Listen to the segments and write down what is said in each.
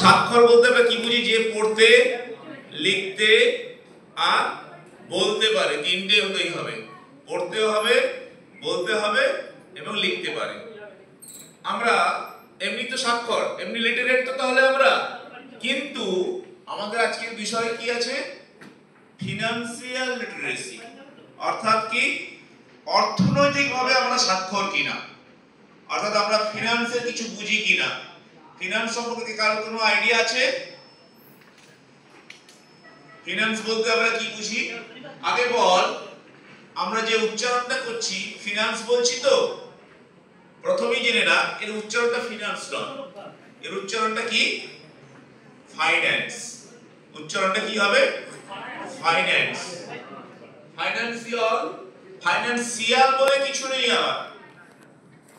স্বাক্ষর বলতে আমরা কি বুঝি? যে পড়তে, লিখতে আর বলতে পারে, তিনটে হতেই হবে। পড়তেও হবে, বলতে হবে এবং লিখতে পারে। আমরা এমনি তো স্বাক্ষর, এমনি লিটারেট তো তাহলে আমরা, কিন্তু আমাদের আজকের বিষয় কি আছে? ফিনান্সিয়াল লিটারেসি, অর্থাৎ কি অর্থনৈতিকভাবে আমরা স্বাক্ষর কিনা, অর্থাৎ আমরা ফিনান্সের কিছু বুঝি কিনা। ফিনান্স সম্পর্কে কারো কোনো আইডিয়া আছে? ফিনান্স বলতে আমরা কি বুঝি? আগে বল, আমরা যে উচ্চারণটা করছি ফিনান্স বলছি তো, প্রথমেই জেনে না এর উচ্চারণটা ফিনান্স নয়, এর উচ্চারণটা কি? ফাইন্যান্স। উচ্চারণটা কি হবে? ফাইন্যান্স। ফাইন্যান্সিয়াল, ফাইন্যান্সিয়াল বলে কিছু নেই। আবার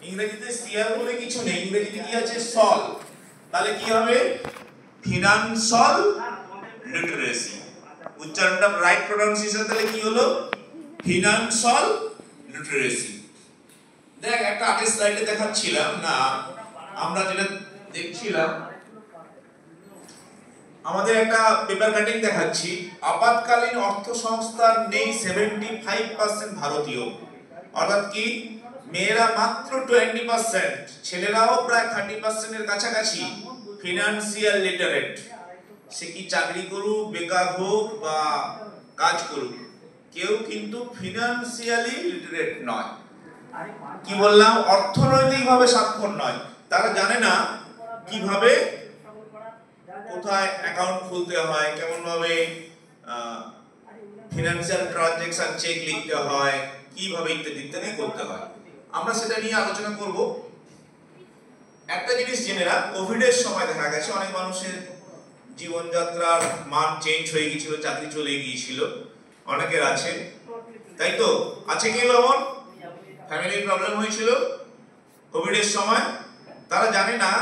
ইংরেজিতে সিয়াল বলে কিছু নেই, ইংরেজিতে কি আছে? সল। তাহলে কি হবে? Financial literacy. উচ্চারণটা রাইট প্রনাউন্সিয়েশন তাহলে কি হলো? Financial literacy. দেখ, একটা আগের স্লাইডে দেখাচ্ছিলাম না, আমরা যেটা দেখছিলাম, আমাদের একটা পেপার কাটিং দেখাচ্ছি। আপাতকালীন অর্থ সংস্থান নেই 75% ভারতীয়, অর্থাৎ কি মেয়েরা মাত্র 20%, ছেলেরাও প্রায় 30% এর কাছাকাছি ফিনান্সিয়াল লিটারেট। সে কি চাকরি করুক, বেকার হোক বা কাজ করুক, কেউ কিন্তু ফিনান্সিয়ালি লিটারেট নয়। কি বললাম? অর্থনৈতিকভাবে স্বাক্ষর নয়। তারা জানে না কিভাবে কোথায় অ্যাকাউন্ট খুলতে হয়, কেমন ভাবে ফিনান্সিয়াল ট্রানজাকশন চেক লিখতে হয়, কিভাবে ইত্যাদি ইত্যাদি করতে হয়। আমরা সেটা নিয়ে আলোচনা করব। একটা জিনিস জেনে রাখ, কোভিড এর সময় দেখা গেছে অনেক মানুষের জীবনযাত্রার মান চেঞ্জ হয়ে গিয়েছিল, চাকরি চলে গিয়েছিল, অনেকের আছে, তাই তো? আছে কেউ এমন ফ্যামিলি প্রবলেম হয়েছিল কোভিড এর সময়? তারা জানে না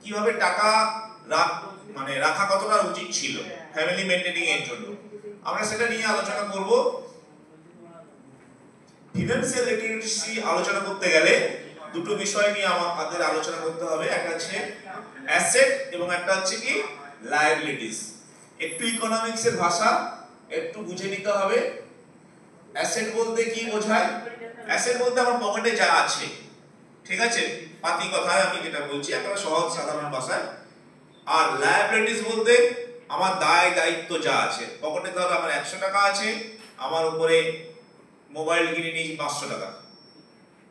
কিভাবে টাকা রাখা কতটা উচিত ছিল ফ্যামিলি মেইনটেনিং এর জন্য। আমরা সেটা নিয়ে আলোচনা করব। ফিনান্সিয়াল লিটারেসি আলোচনা করতে গেলে দুটো বিষয় নিয়ে আমাদের আলোচনা করতে হবে। একটা হচ্ছে অ্যাসেট এবং একটা হচ্ছে কি লায়াবিলিটিস। একটু ইকোনমিক্স এর ভাষা একটু বুঝে নিতে হবে। অ্যাসেট বলতে কি বোঝায়? অ্যাসেট বলতে আমার পকেটে যা আছে, ঠিক আছে, পাতি কথায় আমি যেটা বলছি একেবারে সহজ সাধারণ ভাষায়। আর লায়াবিলিটিস বলতে আমার দায় দায়িত্ব যা আছে। পকেটে ধরো আমার 100 টাকা আছে, আমার উপরে মোবাইল কিনে নিয়েছি 500 টাকা,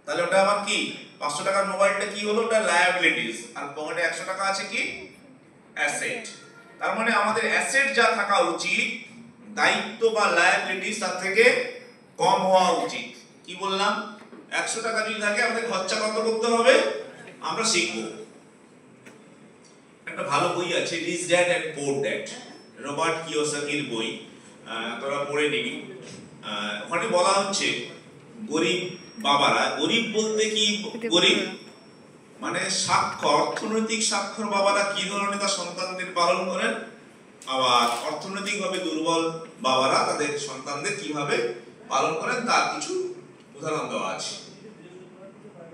তাহলে ওটা আমার কি? 500 টাকার মোবাইলটা কি হলো? ওটা লায়াবিলিটিস। আর পকেটে 100 টাকা আছে কি? অ্যাসেট। তার মানে আমাদের অ্যাসেট যা থাকা উচিত, দায়িত্ব বা লায়াবিলিটিস তার থেকে কম হওয়া উচিত। কি বললাম? 100 টাকা যদি থাকে আমাদের খরচা কত করতে হবে আমরা শিখব। একটা ভালো বই আছে rich dad and poor dad, Robert কিওসাকির বই, তোরা পড়ে নিবি। ওখানে বলা হচ্ছে গরিব বাবারা, গরিব বলতে কি গরিব মানে স্বাক্ষর, অর্থনৈতিক স্বাক্ষর বাবারা কি ধরনের তার সন্তানদের পালন করেন, আবার অর্থনৈতিকভাবে দুর্বল বাবারা তাদের সন্তানদের কিভাবে পালন করেন তার কিছু উদাহরণ দেওয়া আছে।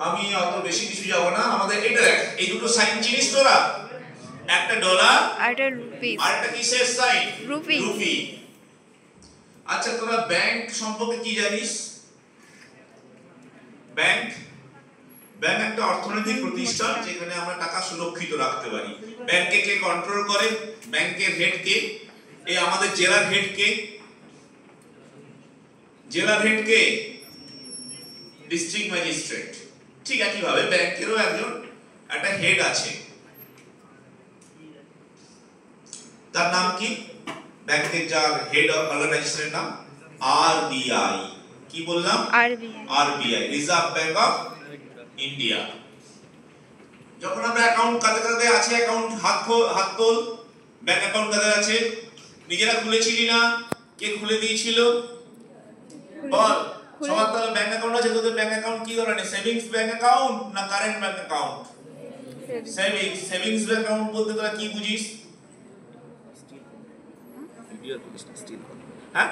আমি অত বেশি কিছু যাব না। আমাদের এটা দেখ, এই দুটো সাইন চিনিস তোরা? একটা ডলার আর একটা রুপি। আর একটা কিসের সাইন? রুপি। রুপি। আচ্ছা, তোরা ব্যাংক সম্পর্কে কি জানিস? ব্যাংক, ব্যাংক একটা অর্থনৈতিক প্রতিষ্ঠান যেখানে আমরা টাকা সুরক্ষিত রাখতে পারি। ব্যাংকে কে কন্ট্রোল করে? ব্যাংকের হেড কে? এই আমাদের জেলার হেড কে? জেলার হেড কে? District magistrate. ঠিক একইভাবে ব্যাংকেরও একটা হেড আছে। তার নাম কি? ব্যাংকের যার হেড অর্গানাইজেশনের নাম আরবিআই। কি বললাম? RBI, reserve bank of India. যখন আমরা অ্যাকাউন্ট কাদের কাদের আছে, অ্যাকাউন্ট হাত তোল। ব্যাংক অ্যাকাউন্ট কাদের আছে? নিজেরা খুলেছিলি না? কে খুলে দিয়েছিল বল? সবার তো ব্যাংক অ্যাকাউন্ট আছে। তোদের ব্যাংক অ্যাকাউন্ট কি ধরনের? সেভিংস ব্যাংক অ্যাকাউন্ট না current bank account? Savings. Savings bank account বলতে তোরা কি বুঝিস? হ্যাঁ,